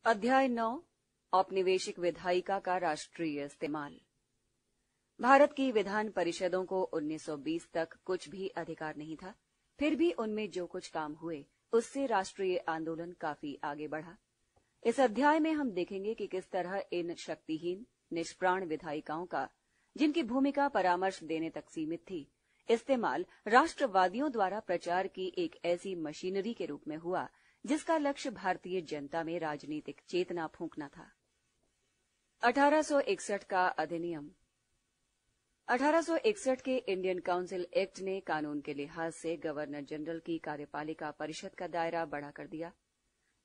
अध्याय 9 औपनिवेशिक विधायिका का राष्ट्रीय इस्तेमाल। भारत की विधान परिषदों को 1920 तक कुछ भी अधिकार नहीं था। फिर भी उनमें जो कुछ काम हुए उससे राष्ट्रीय आंदोलन काफी आगे बढ़ा। इस अध्याय में हम देखेंगे कि किस तरह इन शक्तिहीन निष्प्राण विधायिकाओं का, जिनकी भूमिका परामर्श देने तक सीमित थी, इस्तेमाल राष्ट्रवादियों द्वारा प्रचार की एक ऐसी मशीनरी के रूप में हुआ जिसका लक्ष्य भारतीय जनता में राजनीतिक चेतना फूंकना था। 1861 का अधिनियम। 1861 के इंडियन काउंसिल एक्ट ने कानून के लिहाज से गवर्नर जनरल की कार्यपालिका परिषद का दायरा बढ़ा कर दिया।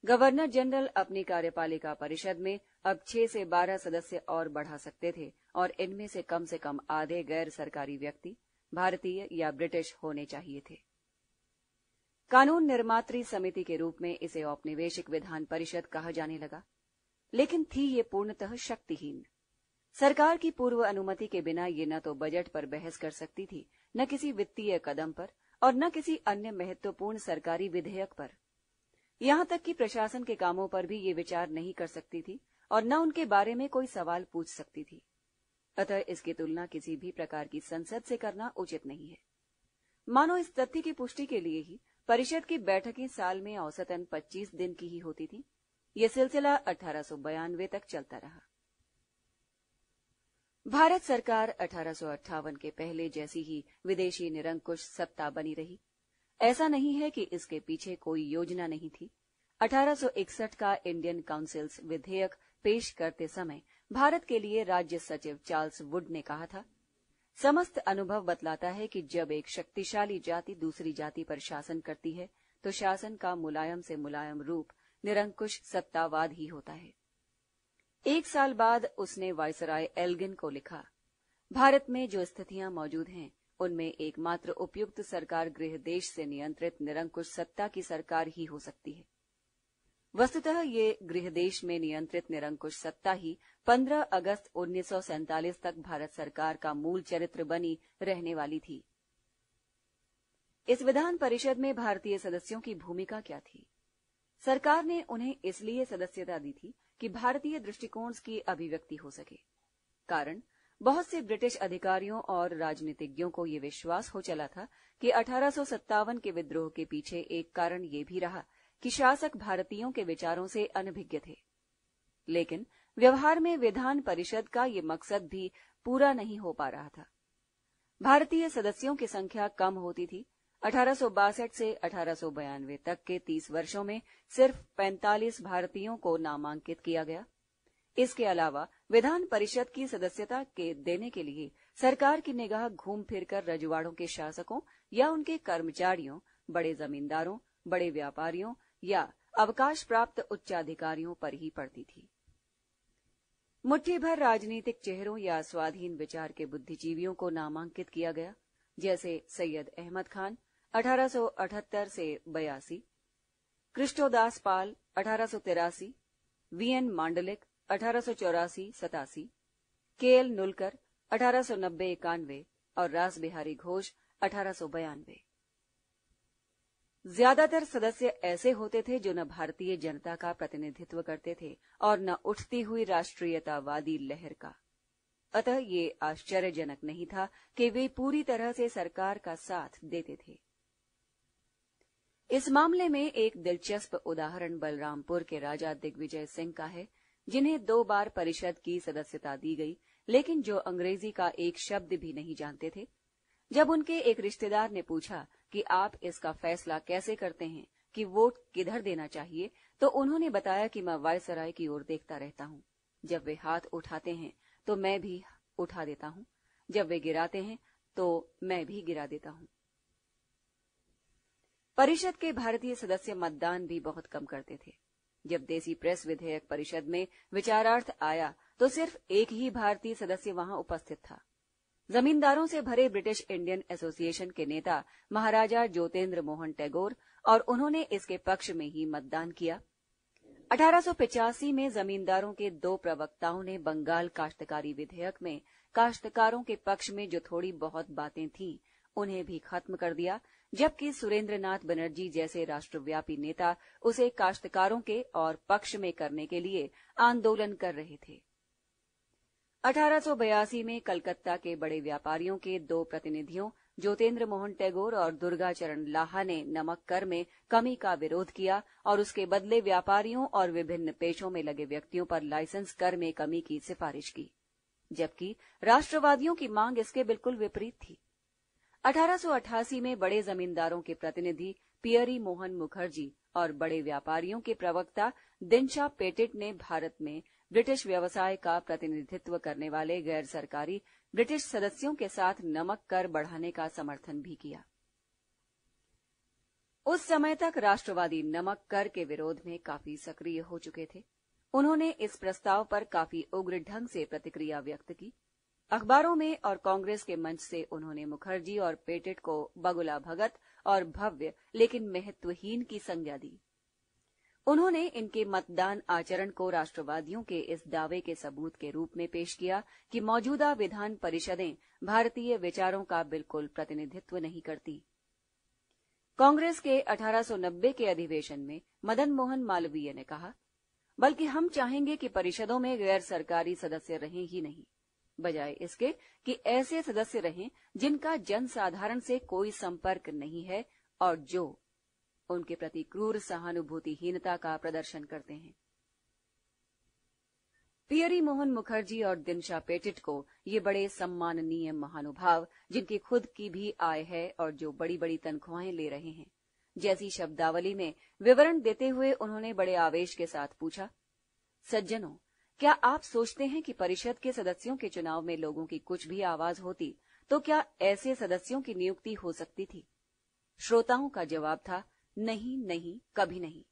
गवर्नर जनरल अपनी कार्यपालिका परिषद में अब 6 से 12 सदस्य और बढ़ा सकते थे और इनमें से कम आधे गैर सरकारी व्यक्ति भारतीय या ब्रिटिश होने चाहिए थे। कानून निर्मात्री समिति के रूप में इसे औपनिवेशिक विधान परिषद कहा जाने लगा, लेकिन थी ये पूर्णतः शक्तिहीन। सरकार की पूर्व अनुमति के बिना ये न तो बजट पर बहस कर सकती थी, न किसी वित्तीय कदम पर और न किसी अन्य महत्वपूर्ण सरकारी विधेयक पर। यहां तक कि प्रशासन के कामों पर भी ये विचार नहीं कर सकती थी और न उनके बारे में कोई सवाल पूछ सकती थी। अतः इसकी तुलना किसी भी प्रकार की संसद से करना उचित नहीं है। मानो इस तथ्य की पुष्टि के लिए ही परिषद की बैठकें साल में औसतन 25 दिन की ही होती थी। यह सिलसिला 1892 तक चलता रहा। भारत सरकार 1858 के पहले जैसी ही विदेशी निरंकुश सत्ता बनी रही। ऐसा नहीं है कि इसके पीछे कोई योजना नहीं थी। 1861 का इंडियन काउंसिल्स विधेयक पेश करते समय भारत के लिए राज्य सचिव चार्ल्स वुड ने कहा था, समस्त अनुभव बतलाता है कि जब एक शक्तिशाली जाति दूसरी जाति पर शासन करती है तो शासन का मुलायम से मुलायम रूप निरंकुश सत्तावाद ही होता है। एक साल बाद उसने वायसराय एल्गिन को लिखा, भारत में जो स्थितियां मौजूद हैं उनमें एकमात्र उपयुक्त सरकार गृह देश से नियंत्रित निरंकुश सत्ता की सरकार ही हो सकती है। वस्तुतः ये गृह देश में नियंत्रित निरंकुश सत्ता ही 15 अगस्त 1947 तक भारत सरकार का मूल चरित्र बनी रहने वाली थी। इस विधान परिषद में भारतीय सदस्यों की भूमिका क्या थी? सरकार ने उन्हें इसलिए सदस्यता दी थी कि भारतीय दृष्टिकोण की अभिव्यक्ति हो सके। कारण, बहुत से ब्रिटिश अधिकारियों और राजनीतिज्ञों को यह विश्वास हो चला था कि 1857 के विद्रोह के पीछे एक कारण ये भी रहा कि शासक भारतीयों के विचारों से अनभिज्ञ थे। लेकिन व्यवहार में विधान परिषद का ये मकसद भी पूरा नहीं हो पा रहा था। भारतीय सदस्यों की संख्या कम होती थी। 1862 से 1892 तक के 30 वर्षों में सिर्फ 45 भारतीयों को नामांकित किया गया। इसके अलावा विधान परिषद की सदस्यता के देने के लिए सरकार की निगाह घूम फिरकर रजवाड़ों के शासकों या उनके कर्मचारियों, बड़े जमींदारों, बड़े व्यापारियों या अवकाश प्राप्त उच्चाधिकारियों पर ही पड़ती थी। मुट्ठी भर राजनीतिक चेहरों या स्वाधीन विचार के बुद्धिजीवियों को नामांकित किया गया, जैसे सैयद अहमद खान 1878 से 82, कृष्णोदास पाल 1883, वीएन मांडलिक 1884-87, केएल नुलकर 1890-91 और रास बिहारी घोष 1892। ज्यादातर सदस्य ऐसे होते थे जो न भारतीय जनता का प्रतिनिधित्व करते थे और न उठती हुई राष्ट्रीयतावादी लहर का। अतः ये आश्चर्यजनक नहीं था कि वे पूरी तरह से सरकार का साथ देते थे। इस मामले में एक दिलचस्प उदाहरण बलरामपुर के राजा दिग्विजय सिंह का है, जिन्हें 2 बार परिषद की सदस्यता दी गई, लेकिन जो अंग्रेजी का एक शब्द भी नहीं जानते थे। जब उनके एक रिश्तेदार ने पूछा कि आप इसका फैसला कैसे करते हैं कि वोट किधर देना चाहिए, तो उन्होंने बताया कि मैं वायसराय की ओर देखता रहता हूं। जब वे हाथ उठाते हैं तो मैं भी उठा देता हूं, जब वे गिराते हैं तो मैं भी गिरा देता हूं। परिषद के भारतीय सदस्य मतदान भी बहुत कम करते थे। जब देसी प्रेस विधेयक परिषद में विचारार्थ आया तो सिर्फ एक ही भारतीय सदस्य वहां उपस्थित था। जमींदारों से भरे ब्रिटिश इंडियन एसोसिएशन के नेता महाराजा ज्योतेंद्र मोहन टैगोर, और उन्होंने इसके पक्ष में ही मतदान किया। 1885 में जमींदारों के 2 प्रवक्ताओं ने बंगाल काश्तकारी विधेयक में काश्तकारों के पक्ष में जो थोड़ी बहुत बातें थीं उन्हें भी खत्म कर दिया, जबकि सुरेंद्रनाथ बनर्जी जैसे राष्ट्रव्यापी नेता उसे काश्तकारों के और पक्ष में करने के लिए आंदोलन कर रहे थे। 1882 में कलकत्ता के बड़े व्यापारियों के 2 प्रतिनिधियों ज्योतेंद्र मोहन टैगोर और दुर्गाचरण लाहा ने नमक कर में कमी का विरोध किया और उसके बदले व्यापारियों और विभिन्न पेशों में लगे व्यक्तियों पर लाइसेंस कर में कमी की सिफारिश की, जबकि राष्ट्रवादियों की मांग इसके बिल्कुल विपरीत थी। 1888 में बड़े जमींदारों के प्रतिनिधि पियरी मोहन मुखर्जी और बड़े व्यापारियों के प्रवक्ता दिनशा पेटिट ने भारत में ब्रिटिश व्यवसाय का प्रतिनिधित्व करने वाले गैर सरकारी ब्रिटिश सदस्यों के साथ नमक कर बढ़ाने का समर्थन भी किया। उस समय तक राष्ट्रवादी नमक कर के विरोध में काफी सक्रिय हो चुके थे। उन्होंने इस प्रस्ताव पर काफी उग्र ढंग से प्रतिक्रिया व्यक्त की। अखबारों में और कांग्रेस के मंच से उन्होंने मुखर्जी और पेटिट को बगुला भगत और भव्य लेकिन महत्वहीन की संज्ञा दी। उन्होंने इनके मतदान आचरण को राष्ट्रवादियों के इस दावे के सबूत के रूप में पेश किया कि मौजूदा विधान परिषदें भारतीय विचारों का बिल्कुल प्रतिनिधित्व नहीं करती। कांग्रेस के 1890 के अधिवेशन में मदन मोहन मालवीय ने कहा, बल्कि हम चाहेंगे कि परिषदों में गैर सरकारी सदस्य रहें ही नहीं, बजाय इसके कि ऐसे सदस्य रहें जिनका जनसाधारण से कोई संपर्क नहीं है और जो उनके प्रति क्रूर सहानुभूतिहीनता का प्रदर्शन करते हैं। पियरी मोहन मुखर्जी और दिनशा पेटिट को ये बड़े सम्माननीय महानुभाव, जिनकी खुद की भी आय है और जो बड़ी बड़ी तनख्वाहें ले रहे हैं, जैसी शब्दावली में विवरण देते हुए उन्होंने बड़े आवेश के साथ पूछा, सज्जनों, क्या आप सोचते हैं कि परिषद के सदस्यों के चुनाव में लोगों की कुछ भी आवाज होती तो क्या ऐसे सदस्यों की नियुक्ति हो सकती थी? श्रोताओं का जवाब था, नहीं नहीं, कभी नहीं।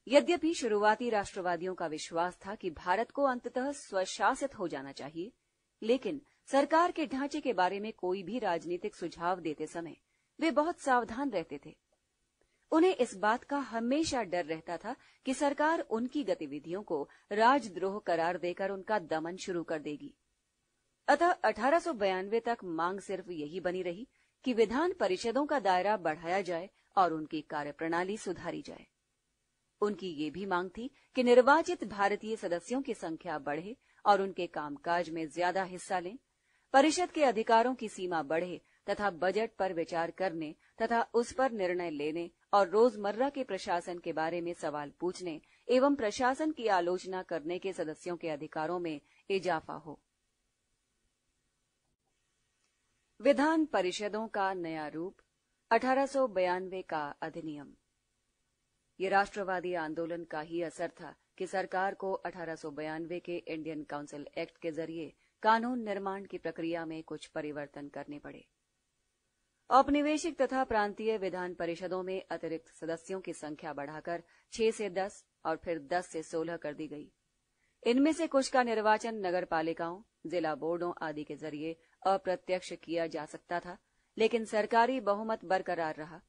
यद्यपि शुरुआती राष्ट्रवादियों का विश्वास था कि भारत को अंततः स्वशासित हो जाना चाहिए, लेकिन सरकार के ढांचे के बारे में कोई भी राजनीतिक सुझाव देते समय वे बहुत सावधान रहते थे। उन्हें इस बात का हमेशा डर रहता था कि सरकार उनकी गतिविधियों को राजद्रोह करार देकर उनका दमन शुरू कर देगी। अतः 1892 तक मांग सिर्फ यही बनी रही कि विधान परिषदों का दायरा बढ़ाया जाए और उनकी कार्यप्रणाली सुधारी जाए। उनकी ये भी मांग थी कि निर्वाचित भारतीय सदस्यों की संख्या बढ़े और उनके कामकाज में ज्यादा हिस्सा लें, परिषद के अधिकारों की सीमा बढ़े तथा बजट पर विचार करने तथा उस पर निर्णय लेने और रोजमर्रा के प्रशासन के बारे में सवाल पूछने एवं प्रशासन की आलोचना करने के सदस्यों के अधिकारों में इजाफा हो। विधान परिषदों का नया रूप, 1892 का अधिनियम। ये राष्ट्रवादी आंदोलन का ही असर था कि सरकार को 1892 के इंडियन काउंसिल एक्ट के जरिए कानून निर्माण की प्रक्रिया में कुछ परिवर्तन करने पड़े। औपनिवेशिक तथा प्रांतीय विधान परिषदों में अतिरिक्त सदस्यों की संख्या बढ़ाकर 6 से 10 और फिर 10 से 16 कर दी गई। इनमें से कुछ का निर्वाचन नगर पालिकाओं, जिला बोर्डों आदि के जरिए अप्रत्यक्ष किया जा सकता था, लेकिन सरकारी बहुमत बरकरार रहा।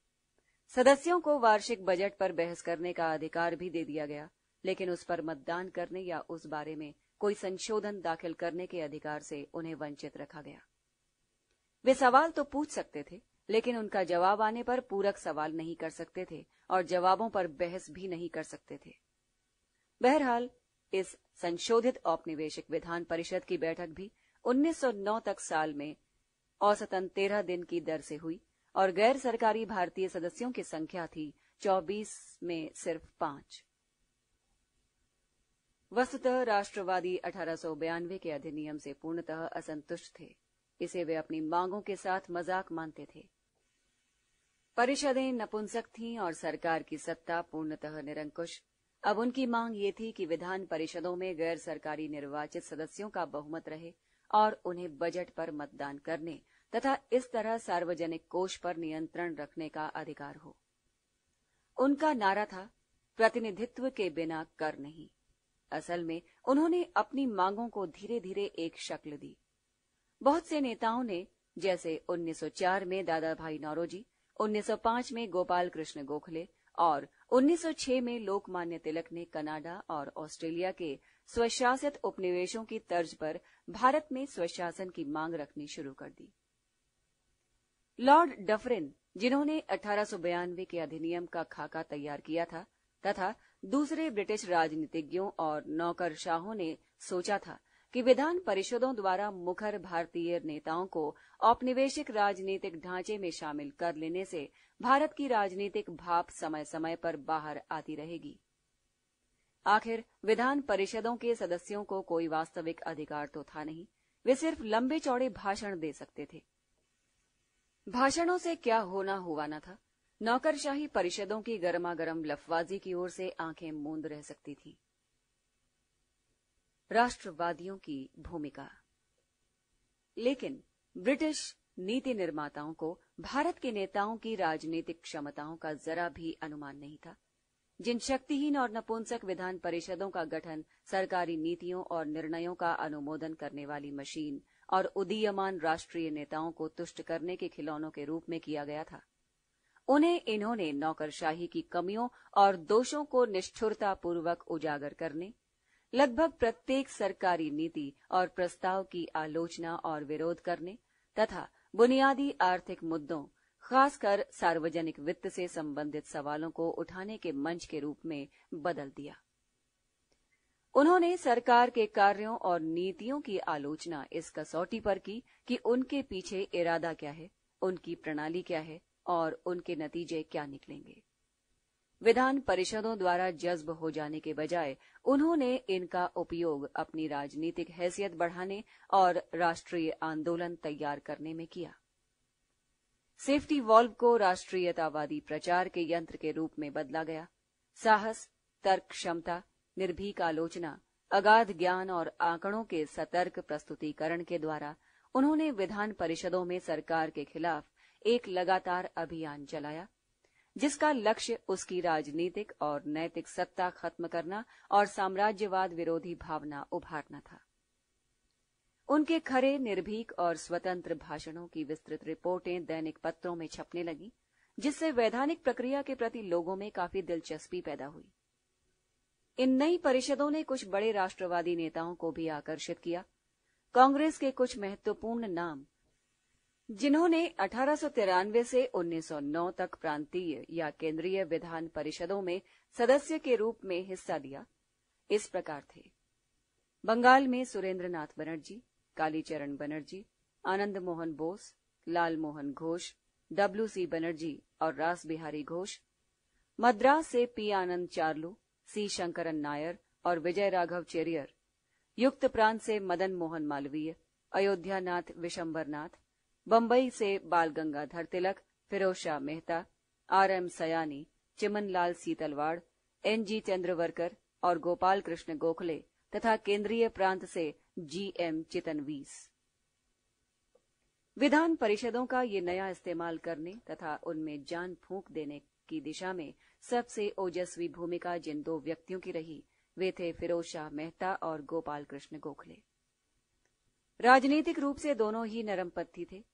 सदस्यों को वार्षिक बजट पर बहस करने का अधिकार भी दे दिया गया, लेकिन उस पर मतदान करने या उस बारे में कोई संशोधन दाखिल करने के अधिकार से उन्हें वंचित रखा गया। वे सवाल तो पूछ सकते थे, लेकिन उनका जवाब आने पर पूरक सवाल नहीं कर सकते थे और जवाबों पर बहस भी नहीं कर सकते थे। बहरहाल, इस संशोधित औपनिवेशिक विधान परिषद की बैठक भी 1909 तक साल में औसतन 13 दिन की दर से हुई और गैर सरकारी भारतीय सदस्यों की संख्या थी 24 में सिर्फ 5। वस्तुतः राष्ट्रवादी 1892 के अधिनियम से पूर्णतः असंतुष्ट थे। इसे वे अपनी मांगों के साथ मजाक मानते थे। परिषदें नपुंसक थीं और सरकार की सत्ता पूर्णतः निरंकुश। अब उनकी मांग ये थी कि विधान परिषदों में गैर सरकारी निर्वाचित सदस्यों का बहुमत रहे और उन्हें बजट पर मतदान करने तथा इस तरह सार्वजनिक कोष पर नियंत्रण रखने का अधिकार हो। उनका नारा था, प्रतिनिधित्व के बिना कर नहीं। असल में उन्होंने अपनी मांगों को धीरे धीरे एक शक्ल दी। बहुत से नेताओं ने, जैसे 1904 में दादा भाई नौरोजी, 1905 में गोपाल कृष्ण गोखले और 1906 में लोकमान्य तिलक ने कनाडा और ऑस्ट्रेलिया के स्वशासित उपनिवेशों की तर्ज पर भारत में स्वशासन की मांग रखनी शुरू कर दी। लॉर्ड डफरिन जिन्होंने 1892 के अधिनियम का खाका तैयार किया था तथा दूसरे ब्रिटिश राजनीतिज्ञों और नौकरशाहों ने सोचा था कि विधान परिषदों द्वारा मुखर भारतीय नेताओं को औपनिवेशिक राजनीतिक ढांचे में शामिल कर लेने से भारत की राजनीतिक भाप समय समय पर बाहर आती रहेगी। आखिर विधान परिषदों के सदस्यों को कोई वास्तविक अधिकार तो था नहीं, वे सिर्फ लंबे चौड़े भाषण दे सकते थे। भाषणों से क्या होना हुआ न था। नौकरशाही परिषदों की गर्मागर्म लफवाजी की ओर से आंखें मूंद रह सकती थीं। राष्ट्रवादियों की भूमिका। लेकिन ब्रिटिश नीति निर्माताओं को भारत के नेताओं की राजनीतिक क्षमताओं का जरा भी अनुमान नहीं था। जिन शक्तिहीन और नपुंसक विधान परिषदों का गठन सरकारी नीतियों और निर्णयों का अनुमोदन करने वाली मशीन और उदीयमान राष्ट्रीय नेताओं को तुष्ट करने के खिलौनों के रूप में किया गया था, उन्हें इन्होंने नौकरशाही की कमियों और दोषों को निष्ठुरतापूर्वक उजागर करने, लगभग प्रत्येक सरकारी नीति और प्रस्ताव की आलोचना और विरोध करने तथा बुनियादी आर्थिक मुद्दों, खासकर सार्वजनिक वित्त से संबंधित सवालों को उठाने के मंच के रूप में बदल दिया। उन्होंने सरकार के कार्यों और नीतियों की आलोचना इस कसौटी पर की कि उनके पीछे इरादा क्या है, उनकी प्रणाली क्या है और उनके नतीजे क्या निकलेंगे। विधान परिषदों द्वारा जज्ब हो जाने के बजाय उन्होंने इनका उपयोग अपनी राजनीतिक हैसियत बढ़ाने और राष्ट्रीय आंदोलन तैयार करने में किया। सेफ्टी वॉल्व को राष्ट्रीयतावादी प्रचार के यंत्र के रूप में बदला गया। साहस, तर्क क्षमता, निर्भीक आलोचना, अगाध ज्ञान और आंकड़ों के सतर्क प्रस्तुतिकरण के द्वारा उन्होंने विधान परिषदों में सरकार के खिलाफ एक लगातार अभियान चलाया, जिसका लक्ष्य उसकी राजनीतिक और नैतिक सत्ता खत्म करना और साम्राज्यवाद विरोधी भावना उभारना था। उनके खरे, निर्भीक और स्वतंत्र भाषणों की विस्तृत रिपोर्टें दैनिक पत्रों में छपने लगी, जिससे वैधानिक प्रक्रिया के प्रति लोगों में काफी दिलचस्पी पैदा हुई। इन नई परिषदों ने कुछ बड़े राष्ट्रवादी नेताओं को भी आकर्षित किया। कांग्रेस के कुछ महत्वपूर्ण नाम, जिन्होंने 1893 से 1909 तक प्रांतीय या केंद्रीय विधान परिषदों में सदस्य के रूप में हिस्सा लिया, इस प्रकार थे। बंगाल में सुरेंद्रनाथ बनर्जी, कालीचरण बनर्जी, आनंद मोहन बोस, लाल मोहन घोष, डब्ल्यू.सी. बनर्जी और रास बिहारी घोष। मद्रास से पी. आनंद चार्लू, सी. शंकरन नायर और विजय राघव चेरियर। युक्त प्रांत से मदन मोहन मालवीय, अयोध्यानाथ विशंबरनाथ। बंबई से बाल गंगाधर तिलक, फिरोज शाह मेहता, आर.एम. सयानी, चिमनलाल सीतलवाड़, एन.जी. चंद्रवरकर और गोपाल कृष्ण गोखले तथा केंद्रीय प्रांत से जी.एम. चितनवीस। विधान परिषदों का ये नया इस्तेमाल करने तथा उनमें जान फूंक देने की दिशा में सबसे ओजस्वी भूमिका जिन दो व्यक्तियों की रही, वे थे फिरोज शाह मेहता और गोपाल कृष्ण गोखले। राजनीतिक रूप से दोनों ही नरमपंथी थे।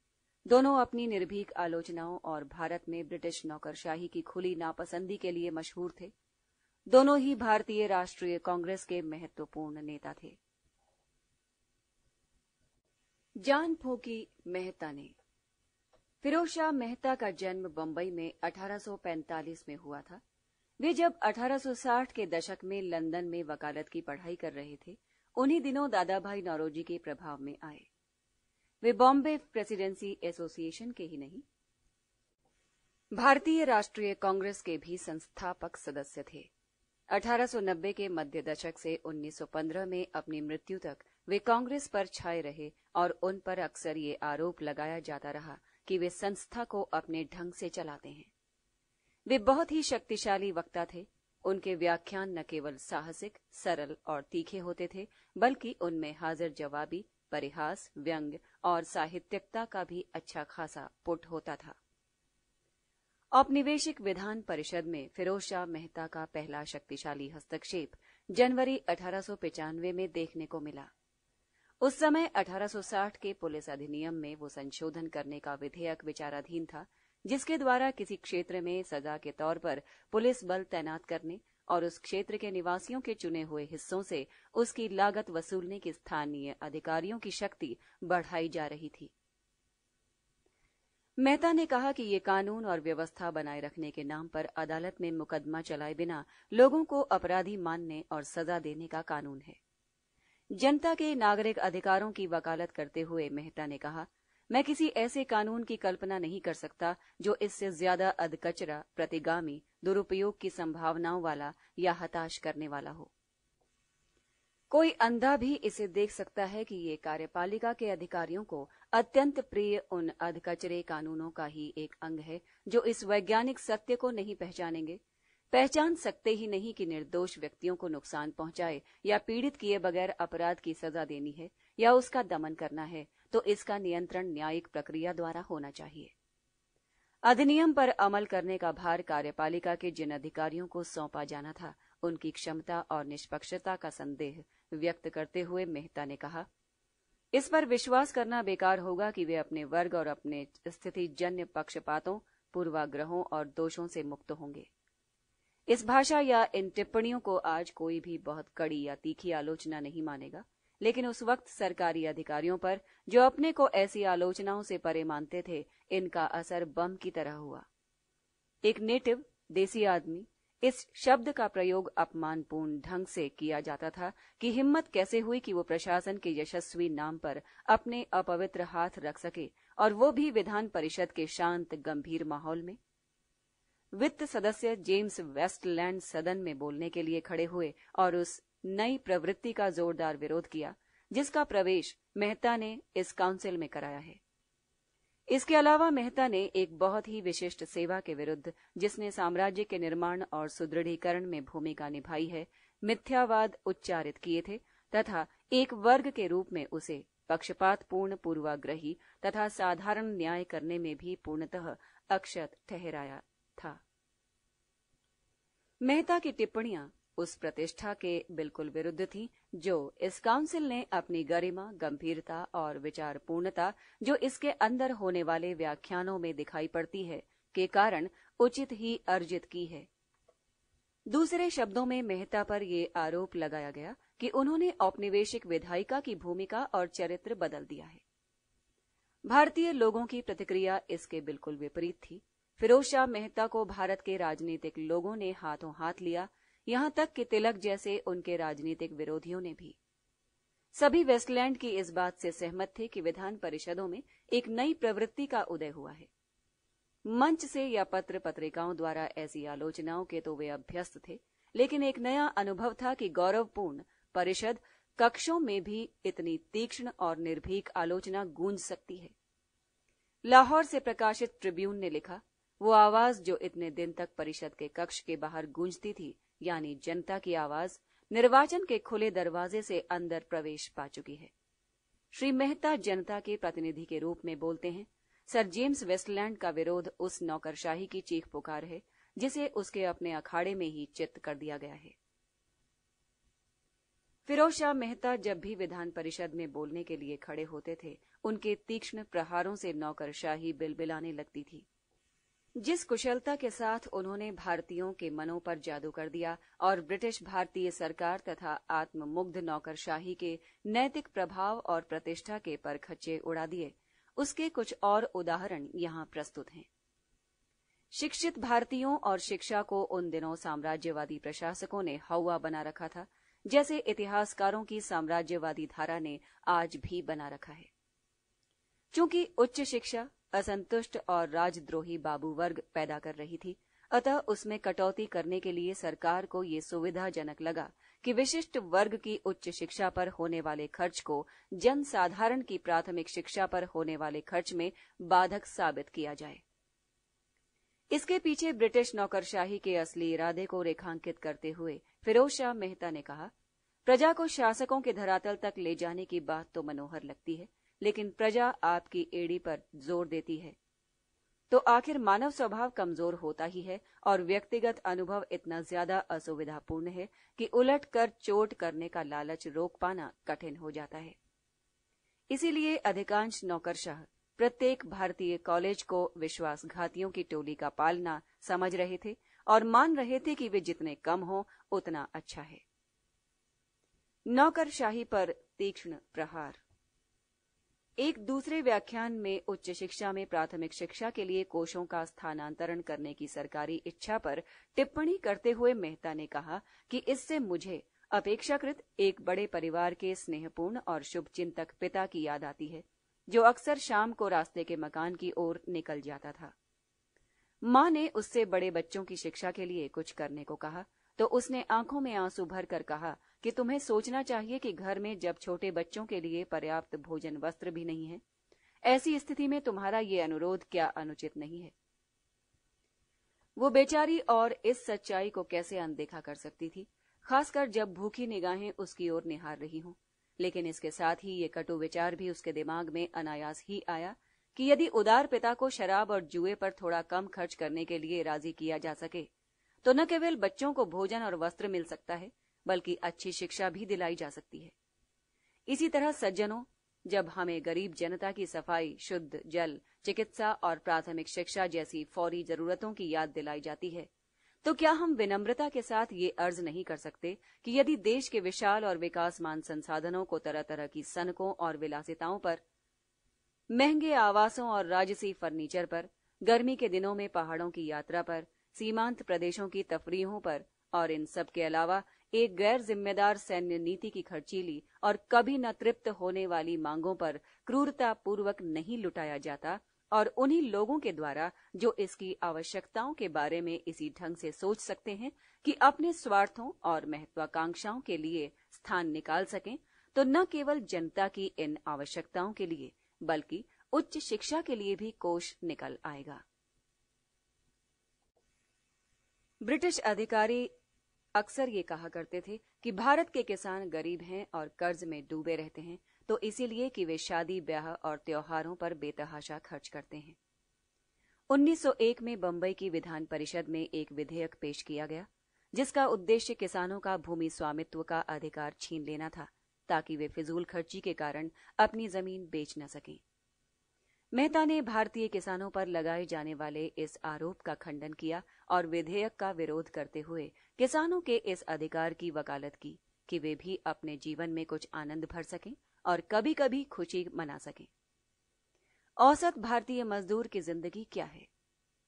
दोनों अपनी निर्भीक आलोचनाओं और भारत में ब्रिटिश नौकरशाही की खुली नापसंदी के लिए मशहूर थे। दोनों ही भारतीय राष्ट्रीय कांग्रेस के महत्वपूर्ण नेता थे। जान फूंकी मेहता ने। फिरोज शाह मेहता का जन्म बंबई में 1845 में हुआ था। वे जब 1860 के दशक में लंदन में वकालत की पढ़ाई कर रहे थे, उन्हीं दिनों दादाभाई नौरोजी के प्रभाव में आए। वे बॉम्बे प्रेसिडेंसी एसोसिएशन के ही नहीं, भारतीय राष्ट्रीय कांग्रेस के भी संस्थापक सदस्य थे। 1890 के मध्य दशक से 1915 में अपनी मृत्यु तक वे कांग्रेस पर छाए रहे और उन पर अक्सर ये आरोप लगाया जाता रहा कि वे संस्था को अपने ढंग से चलाते हैं। वे बहुत ही शक्तिशाली वक्ता थे। उनके व्याख्यान न केवल साहसिक, सरल और तीखे होते थे, बल्कि उनमें हाजिर जवाबी, परिहास, व्यंग्य और साहित्यिकता का भी अच्छा खासा पुट होता था। औपनिवेशिक विधान परिषद में फिरोज शाह मेहता का पहला शक्तिशाली हस्तक्षेप जनवरी 1895 में देखने को मिला। उस समय 1860 के पुलिस अधिनियम में वो संशोधन करने का विधेयक विचाराधीन था, जिसके द्वारा किसी क्षेत्र में सजा के तौर पर पुलिस बल तैनात करने और उस क्षेत्र के निवासियों के चुने हुए हिस्सों से उसकी लागत वसूलने की स्थानीय अधिकारियों की शक्ति बढ़ाई जा रही थी। मेहता ने कहा कि ये कानून और व्यवस्था बनाए रखने के नाम पर अदालत में मुकदमा चलाए बिना लोगों को अपराधी मानने और सजा देने का कानून है। जनता के नागरिक अधिकारों की वकालत करते हुए मेहता ने कहा, मैं किसी ऐसे कानून की कल्पना नहीं कर सकता जो इससे ज्यादा अधकचरा, प्रतिगामी, दुरुपयोग की संभावनाओं वाला या हताश करने वाला हो। कोई अंधा भी इसे देख सकता है कि ये कार्यपालिका के अधिकारियों को अत्यंत प्रिय उन अधकचरे कानूनों का ही एक अंग है जो इस वैज्ञानिक सत्य को नहीं पहचान सकते ही नहीं कि निर्दोष व्यक्तियों को नुकसान पहुंचाए या पीड़ित किए बगैर अपराध की सजा देनी है या उसका दमन करना है, तो इसका नियंत्रण न्यायिक प्रक्रिया द्वारा होना चाहिए। अधिनियम पर अमल करने का भार कार्यपालिका के जिन अधिकारियों को सौंपा जाना था, उनकी क्षमता और निष्पक्षता का संदेह व्यक्त करते हुए मेहता ने कहा, इस पर विश्वास करना बेकार होगा कि वे अपने वर्ग और अपने स्थितिजन्य पक्षपातों, पूर्वाग्रहों और दोषों से मुक्त होंगे। इस भाषा या इन टिप्पणियों को आज कोई भी बहुत कड़ी या तीखी आलोचना नहीं मानेगा, लेकिन उस वक्त सरकारी अधिकारियों पर, जो अपने को ऐसी आलोचनाओं से परे मानते थे, इनका असर बम की तरह हुआ। एक नेटिव, देसी आदमी, इस शब्द का प्रयोग अपमानपूर्ण ढंग से किया जाता था कि हिम्मत कैसे हुई कि वो प्रशासन के यशस्वी नाम पर अपने अपवित्र हाथ रख सके, और वो भी विधान परिषद के शांत गंभीर माहौल में। वित्त सदस्य जेम्स वेस्टलैंड सदन में बोलने के लिए खड़े हुए और उस नई प्रवृत्ति का जोरदार विरोध किया जिसका प्रवेश मेहता ने इस काउंसिल में कराया है। इसके अलावा मेहता ने एक बहुत ही विशिष्ट सेवा के विरुद्ध, जिसने साम्राज्य के निर्माण और सुदृढ़ीकरण में भूमिका निभाई है, मिथ्यावाद उच्चारित किए थे तथा एक वर्ग के रूप में उसे पक्षपातपूर्ण, पूर्वाग्रही तथा साधारण न्याय करने में भी पूर्णतः अक्षत ठहराया था। मेहता की टिप्पणियां उस प्रतिष्ठा के बिल्कुल विरुद्ध थी जो इस काउंसिल ने अपनी गरिमा, गंभीरता और विचारपूर्णता, जो इसके अंदर होने वाले व्याख्यानों में दिखाई पड़ती है, के कारण उचित ही अर्जित की है। दूसरे शब्दों में मेहता पर यह आरोप लगाया गया कि उन्होंने औपनिवेशिक विधायिका की भूमिका और चरित्र बदल दिया है। भारतीय लोगों की प्रतिक्रिया इसके बिल्कुल विपरीत थी। फिरोज शाह मेहता को भारत के राजनीतिक लोगों ने हाथों हाथ लिया, यहां तक कि तिलक जैसे उनके राजनीतिक विरोधियों ने भी। सभी वेस्टलैंड की इस बात से सहमत थे कि विधान परिषदों में एक नई प्रवृत्ति का उदय हुआ है। मंच से या पत्र पत्रिकाओं द्वारा ऐसी आलोचनाओं के तो वे अभ्यस्त थे, लेकिन एक नया अनुभव था कि गौरवपूर्ण परिषद कक्षों में भी इतनी तीक्ष्ण और निर्भीक आलोचना गूंज सकती है। लाहौर से प्रकाशित ट्रिब्यून ने लिखा, वो आवाज जो इतने दिन तक परिषद के कक्ष के बाहर गूंजती थी, यानी जनता की आवाज, निर्वाचन के खुले दरवाजे से अंदर प्रवेश पा चुकी है। श्री मेहता जनता के प्रतिनिधि के रूप में बोलते हैं। सर जेम्स वेस्टलैंड का विरोध उस नौकरशाही की चीख पुकार है जिसे उसके अपने अखाड़े में ही चित्त कर दिया गया है। फिरोज शाह मेहता जब भी विधान परिषद में बोलने के लिए खड़े होते थे, उनके तीक्ष्ण प्रहारों से नौकरशाही बिलबिलाने लगती थी। जिस कुशलता के साथ उन्होंने भारतीयों के मनों पर जादू कर दिया और ब्रिटिश भारतीय सरकार तथा आत्ममुग्ध नौकरशाही के नैतिक प्रभाव और प्रतिष्ठा के परखच्चे उड़ा दिए, उसके कुछ और उदाहरण यहां प्रस्तुत हैं। शिक्षित भारतीयों और शिक्षा को उन दिनों साम्राज्यवादी प्रशासकों ने हौवा बना रखा था, जैसे इतिहासकारों की साम्राज्यवादी धारा ने आज भी बना रखा है। चूंकि उच्च शिक्षा असंतुष्ट और राजद्रोही बाबू वर्ग पैदा कर रही थी, अतः उसमें कटौती करने के लिए सरकार को ये सुविधाजनक लगा कि विशिष्ट वर्ग की उच्च शिक्षा पर होने वाले खर्च को जन साधारण की प्राथमिक शिक्षा पर होने वाले खर्च में बाधक साबित किया जाए। इसके पीछे ब्रिटिश नौकरशाही के असली इरादे को रेखांकित करते हुए फिरोज शाह मेहता ने कहा, प्रजा को शासकों के धरातल तक ले जाने की बात तो मनोहर लगती है, लेकिन प्रजा आपकी एड़ी पर जोर देती है तो आखिर मानव स्वभाव कमजोर होता ही है और व्यक्तिगत अनुभव इतना ज्यादा असुविधापूर्ण है कि उलट कर चोट करने का लालच रोक पाना कठिन हो जाता है। इसीलिए अधिकांश नौकरशाह प्रत्येक भारतीय कॉलेज को विश्वासघातियों की टोली का पालना समझ रहे थे और मान रहे थे कि वे जितने कम हो उतना अच्छा है। नौकरशाही पर तीक्ष्ण प्रहार। एक दूसरे व्याख्यान में उच्च शिक्षा में प्राथमिक शिक्षा के लिए कोषों का स्थानांतरण करने की सरकारी इच्छा पर टिप्पणी करते हुए मेहता ने कहा कि इससे मुझे अपेक्षाकृत एक बड़े परिवार के स्नेहपूर्ण और शुभचिंतक पिता की याद आती है, जो अक्सर शाम को रास्ते के मकान की ओर निकल जाता था। मां ने उससे बड़े बच्चों की शिक्षा के लिए कुछ करने को कहा तो उसने आंखों में आंसू भरकर कहा कि तुम्हें सोचना चाहिए कि घर में जब छोटे बच्चों के लिए पर्याप्त भोजन वस्त्र भी नहीं है, ऐसी स्थिति में तुम्हारा ये अनुरोध क्या अनुचित नहीं है। वो बेचारी और इस सच्चाई को कैसे अनदेखा कर सकती थी, खासकर जब भूखी निगाहें उसकी ओर निहार रही हों। लेकिन इसके साथ ही ये कटु विचार भी उसके दिमाग में अनायास ही आया कि यदि उदार पिता को शराब और जुए पर थोड़ा कम खर्च करने के लिए राजी किया जा सके तो न केवल बच्चों को भोजन और वस्त्र मिल सकता है, बल्कि अच्छी शिक्षा भी दिलाई जा सकती है। इसी तरह सज्जनों, जब हमें गरीब जनता की सफाई, शुद्ध जल, चिकित्सा और प्राथमिक शिक्षा जैसी फौरी जरूरतों की याद दिलाई जाती है, तो क्या हम विनम्रता के साथ ये अर्ज नहीं कर सकते कि यदि देश के विशाल और विकासमान संसाधनों को तरह तरह की सनकों और विलासिताओं पर, महंगे आवासों और राजसी फर्नीचर पर, गर्मी के दिनों में पहाड़ों की यात्रा पर, सीमांत प्रदेशों की तफरीहों पर और इन सब के अलावा एक गैर जिम्मेदार सैन्य नीति की खर्चीली और कभी न तृप्त होने वाली मांगों पर क्रूरता पूर्वक नहीं लुटाया जाता, और उन्हीं लोगों के द्वारा जो इसकी आवश्यकताओं के बारे में इसी ढंग से सोच सकते हैं कि अपने स्वार्थों और महत्वाकांक्षाओं के लिए स्थान निकाल सकें, तो न केवल जनता की इन आवश्यकताओं के लिए बल्कि उच्च शिक्षा के लिए भी कोष निकल आएगा। ब्रिटिश अधिकारी अक्सर ये कहा करते थे कि भारत के किसान गरीब हैं और कर्ज में डूबे रहते हैं, तो इसीलिए कि वे शादी ब्याह और त्योहारों पर बेतहाशा खर्च करते हैं। 1901 में बंबई की विधान परिषद में एक विधेयक पेश किया गया, जिसका उद्देश्य किसानों का भूमि स्वामित्व का अधिकार छीन लेना था, ताकि वे फिजूल खर्ची के कारण अपनी जमीन बेच न सकें। मेहता ने भारतीय किसानों पर लगाए जाने वाले इस आरोप का खंडन किया और विधेयक का विरोध करते हुए किसानों के इस अधिकार की वकालत की कि वे भी अपने जीवन में कुछ आनंद भर सकें और कभी कभी खुशी मना सकें। औसत भारतीय मजदूर की जिंदगी क्या है?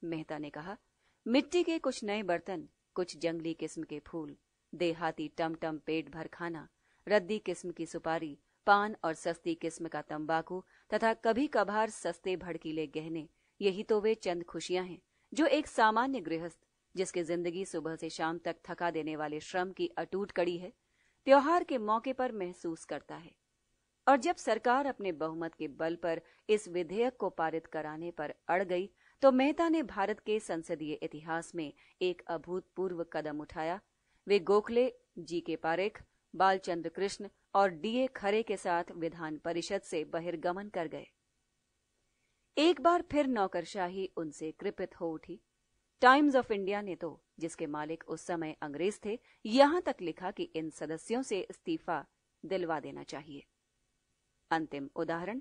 मेहता ने कहा, मिट्टी के कुछ नए बर्तन, कुछ जंगली किस्म के फूल, देहाती टमटम पेट भर खाना, रद्दी किस्म की सुपारी, पान और सस्ती किस्म का तंबाकू तथा कभी कभार सस्ते भड़कीले गहने, यही तो वे चंद खुशियां हैं जो एक सामान्य गृहस्थ, जिसकी जिंदगी सुबह से शाम तक थका देने वाले श्रम की अटूट कड़ी है, त्योहार के मौके पर महसूस करता है। और जब सरकार अपने बहुमत के बल पर इस विधेयक को पारित कराने पर अड़ गई, तो मेहता ने भारत के संसदीय इतिहास में एक अभूतपूर्व कदम उठाया। वे गोखले, जी के पारेख, बालचंद्र कृष्ण और डीए खरे के साथ विधान परिषद से बहिर्गमन कर गए। एक बार फिर नौकरशाही उनसे कृपित हो उठी। टाइम्स ऑफ इंडिया ने तो, जिसके मालिक उस समय अंग्रेज थे, यहां तक लिखा कि इन सदस्यों से इस्तीफा दिलवा देना चाहिए। अंतिम उदाहरण,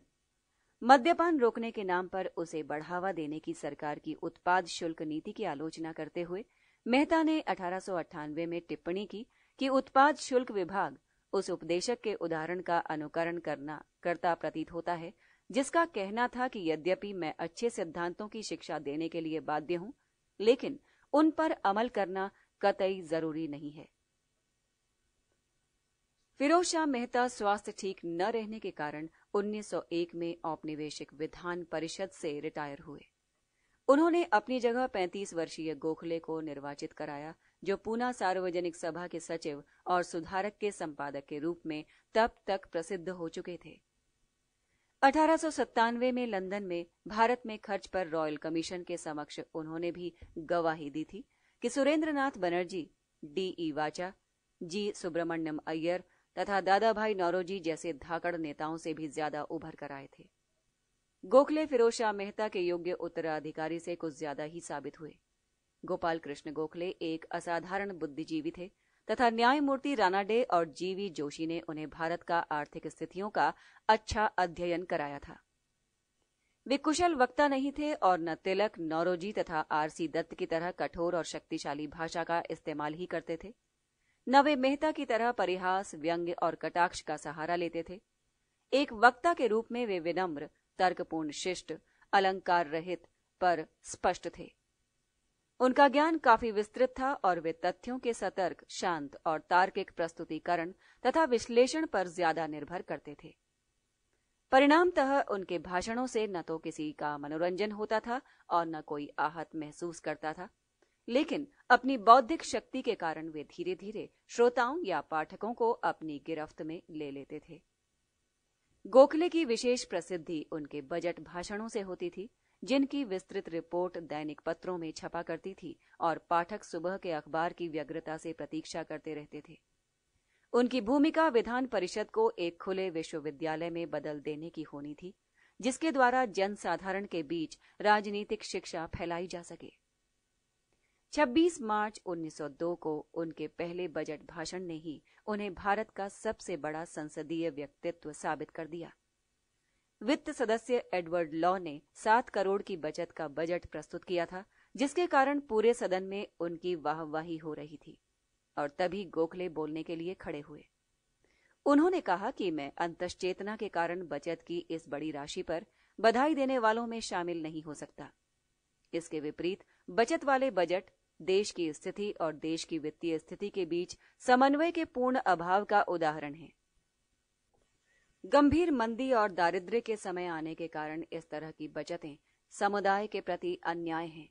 मद्यपान रोकने के नाम पर उसे बढ़ावा देने की सरकार की उत्पाद शुल्क नीति की आलोचना करते हुए मेहता ने 1898 में टिप्पणी की कि उत्पाद शुल्क विभाग उस उपदेशक के उदाहरण का अनुकरण करता प्रतीत होता है, जिसका कहना था कि यद्यपि मैं अच्छे सिद्धांतों की शिक्षा देने के लिए बाध्य हूं, लेकिन उन पर अमल करना कतई जरूरी नहीं है। फिरोज शाह मेहता स्वास्थ्य ठीक न रहने के कारण 1901 में औपनिवेशिक विधान परिषद से रिटायर हुए। उन्होंने अपनी जगह 35 वर्षीय गोखले को निर्वाचित कराया, जो पूना सार्वजनिक सभा के सचिव और सुधारक के संपादक के रूप में तब तक प्रसिद्ध हो चुके थे। 1897 में लंदन में भारत में खर्च पर रॉयल कमीशन के समक्ष उन्होंने भी गवाही दी थी कि सुरेंद्रनाथ बनर्जी, डी.ई. वाचा, जी. सुब्रमण्यम अय्यर तथा दादाभाई नौरोजी जैसे धाकड़ नेताओं से भी ज्यादा उभर कर आए थे। गोखले फिरोज शाह मेहता के योग्य उत्तराधिकारी से कुछ ज्यादा ही साबित हुए। गोपाल कृष्ण गोखले एक असाधारण बुद्धिजीवी थे तथा न्यायमूर्ति रानाडे और जीवी जोशी ने उन्हें भारत का आर्थिक स्थितियों का अच्छा अध्ययन कराया था। वे कुशल वक्ता नहीं थे और न तिलक, नौरोजी तथा आर.सी. दत्त की तरह कठोर और शक्तिशाली भाषा का इस्तेमाल ही करते थे। न वे मेहता की तरह परिहास, व्यंग्य और कटाक्ष का सहारा लेते थे। एक वक्ता के रूप में वे विनम्र, तर्कपूर्ण, शिष्ट, अलंकार रहित पर स्पष्ट थे। उनका ज्ञान काफी विस्तृत था और वे तथ्यों के सतर्क, शांत और तार्किक प्रस्तुतिकरण तथा विश्लेषण पर ज्यादा निर्भर करते थे। परिणामतः उनके भाषणों से न तो किसी का मनोरंजन होता था और न कोई आहत महसूस करता था, लेकिन अपनी बौद्धिक शक्ति के कारण वे धीरे धीरे श्रोताओं या पाठकों को अपनी गिरफ्त में ले लेते थे। गोखले की विशेष प्रसिद्धि उनके बजट भाषणों से होती थी, जिनकी विस्तृत रिपोर्ट दैनिक पत्रों में छपा करती थी और पाठक सुबह के अखबार की व्यग्रता से प्रतीक्षा करते रहते थे। उनकी भूमिका विधान परिषद को एक खुले विश्वविद्यालय में बदल देने की होनी थी, जिसके द्वारा जनसाधारण के बीच राजनीतिक शिक्षा फैलाई जा सके। 26 मार्च 1902 को उनके पहले बजट भाषण ने ही उन्हें भारत का सबसे बड़ा संसदीय व्यक्तित्व साबित कर दिया। वित्त सदस्य एडवर्ड लॉ ने 7 करोड़ की बचत का बजट प्रस्तुत किया था, जिसके कारण पूरे सदन में उनकी वाहवाही हो रही थी। और तभी गोखले बोलने के लिए खड़े हुए। उन्होंने कहा कि मैं अंतश्चेतना के कारण बचत की इस बड़ी राशि पर बधाई देने वालों में शामिल नहीं हो सकता। इसके विपरीत बचत वाले बजट देश की स्थिति और देश की वित्तीय स्थिति के बीच समन्वय के पूर्ण अभाव का उदाहरण है। गंभीर मंदी और दारिद्र्य के समय आने के कारण इस तरह की बचतें समुदाय के प्रति अन्याय हैं।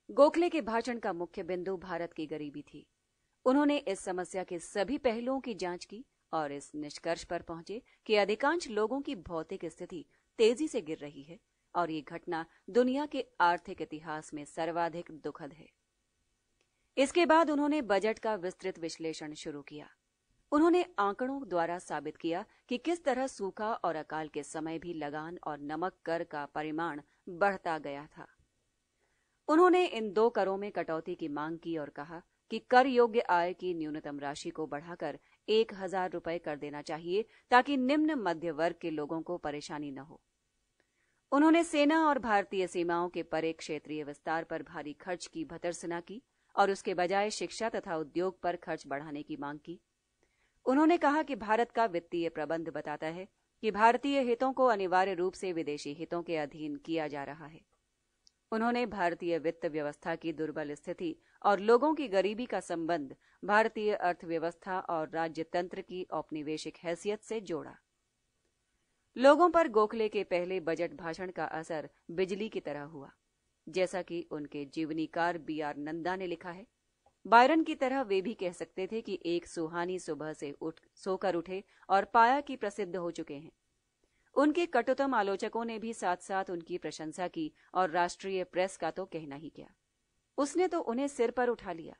गोखले के भाषण का मुख्य बिंदु भारत की गरीबी थी। उन्होंने इस समस्या के सभी पहलुओं की जांच की और इस निष्कर्ष पर पहुंचे कि अधिकांश लोगों की भौतिक स्थिति तेजी से गिर रही है और ये घटना दुनिया के आर्थिक इतिहास में सर्वाधिक दुखद है। इसके बाद उन्होंने बजट का विस्तृत विश्लेषण शुरू किया। उन्होंने आंकड़ों द्वारा साबित किया कि किस तरह सूखा और अकाल के समय भी लगान और नमक कर का परिमाण बढ़ता गया था। उन्होंने इन 2 करों में कटौती की मांग की और कहा कि कर योग्य आय की न्यूनतम राशि को बढ़ाकर 1000 रुपए कर देना चाहिए ताकि निम्न मध्य वर्ग के लोगों को परेशानी न हो। उन्होंने सेना और भारतीय सीमाओं के परे क्षेत्रीय विस्तार पर भारी खर्च की भर्त्सना की और उसके बजाय शिक्षा तथा उद्योग पर खर्च बढ़ाने की मांग की। उन्होंने कहा कि भारत का वित्तीय प्रबंध बताता है कि भारतीय हितों को अनिवार्य रूप से विदेशी हितों के अधीन किया जा रहा है। उन्होंने भारतीय वित्त व्यवस्था की दुर्बल स्थिति और लोगों की गरीबी का संबंध भारतीय अर्थव्यवस्था और राज्यतंत्र की औपनिवेशिक हैसियत से जोड़ा। लोगों पर गोखले के पहले बजट भाषण का असर बिजली की तरह हुआ। जैसा कि उनके जीवनीकार B.R. नंदा ने लिखा है, बायरन की तरह वे भी कह सकते थे कि एक सुहानी सुबह से सोकर उठे और पाया कि प्रसिद्ध हो चुके हैं। उनके कटुतम आलोचकों ने भी साथ साथ उनकी प्रशंसा की और राष्ट्रीय प्रेस का तो कहना ही क्या, उसने तो उन्हें सिर पर उठा लिया।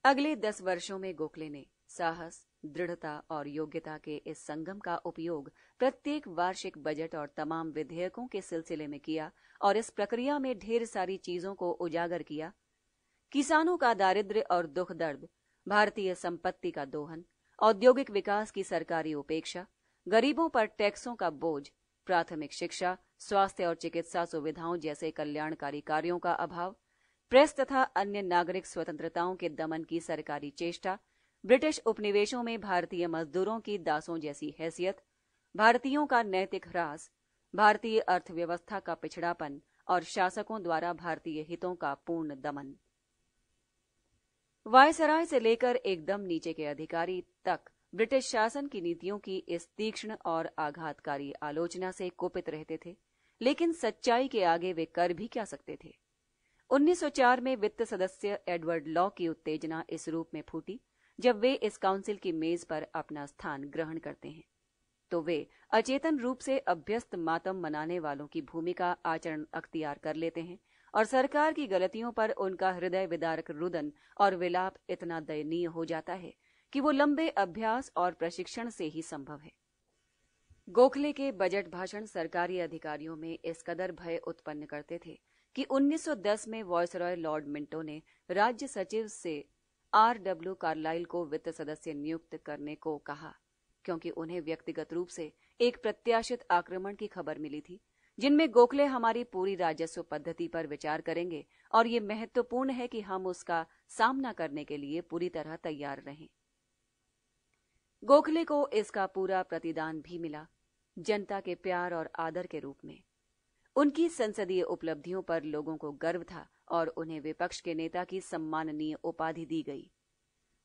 अगले 10 वर्षों में गोखले ने साहस, दृढ़ता और योग्यता के इस संगम का उपयोग प्रत्येक वार्षिक बजट और तमाम विधेयकों के सिलसिले में किया और इस प्रक्रिया में ढेर सारी चीजों को उजागर किया। किसानों का दारिद्र्य और दुख दर्द, भारतीय संपत्ति का दोहन, औद्योगिक विकास की सरकारी उपेक्षा, गरीबों पर टैक्सों का बोझ, प्राथमिक शिक्षा, स्वास्थ्य और चिकित्सा सुविधाओं जैसे कल्याणकारी कार्यों का अभाव, प्रेस तथा अन्य नागरिक स्वतंत्रताओं के दमन की सरकारी चेष्टा, ब्रिटिश उपनिवेशों में भारतीय मजदूरों की दासों जैसी हैसियत, भारतीयों का नैतिक ह्रास, भारतीय अर्थव्यवस्था का पिछड़ापन और शासकों द्वारा भारतीय हितों का पूर्ण दमन। वायसराय से लेकर एकदम नीचे के अधिकारी तक ब्रिटिश शासन की नीतियों की इस तीक्ष्ण और आघातकारी आलोचना से कुपित रहते थे, लेकिन सच्चाई के आगे वे कर भी क्या सकते थे। 1904 में वित्त सदस्य एडवर्ड लॉ की उत्तेजना इस रूप में फूटी जब वे इस काउंसिल की मेज पर अपना स्थान ग्रहण करते हैं, तो वे अचेतन रूप से अभ्यस्त मातम मनाने वालों की भूमिका आचरण अख्तियार कर लेते हैं और सरकार की गलतियों पर उनका हृदय विदारक रुदन और विलाप इतना दयनीय हो जाता है कि वो लंबे अभ्यास और प्रशिक्षण से ही संभव है। गोखले के बजट भाषण सरकारी अधिकारियों में इस कदर भय उत्पन्न करते थे कि 1910 में वायसरॉय लॉर्ड मिंटो ने राज्य सचिव से R.W. कार्लाइल को वित्त सदस्य नियुक्त करने को कहा, क्योंकि उन्हें व्यक्तिगत रूप से एक प्रत्याशित आक्रमण की खबर मिली थी जिनमें गोखले हमारी पूरी राजस्व पद्धति पर विचार करेंगे और ये महत्वपूर्ण है कि हम उसका सामना करने के लिए पूरी तरह तैयार रहें। गोखले को इसका पूरा प्रतिदान भी मिला, जनता के प्यार और आदर के रूप में। उनकी संसदीय उपलब्धियों पर लोगों को गर्व था और उन्हें विपक्ष के नेता की सम्माननीय उपाधि दी गई।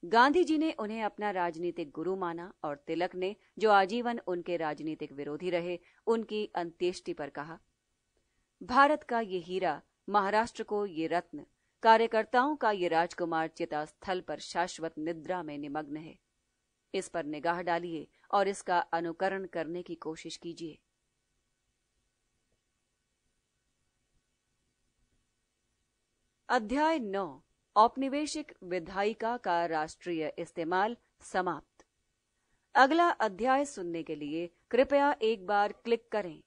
गांधी जी ने उन्हें अपना राजनीतिक गुरु माना और तिलक ने, जो आजीवन उनके राजनीतिक विरोधी रहे, उनकी अंत्येष्टि पर कहा, भारत का ये हीरा, महाराष्ट्र को ये रत्न, कार्यकर्ताओं का ये राजकुमार चिता स्थल पर शाश्वत निद्रा में निमग्न है। इस पर निगाह डालिए और इसका अनुकरण करने की कोशिश कीजिए। अध्याय 9, औपनिवेशिक विधायिका का राष्ट्रीय इस्तेमाल, समाप्त। अगला अध्याय सुनने के लिए कृपया एक बार क्लिक करें।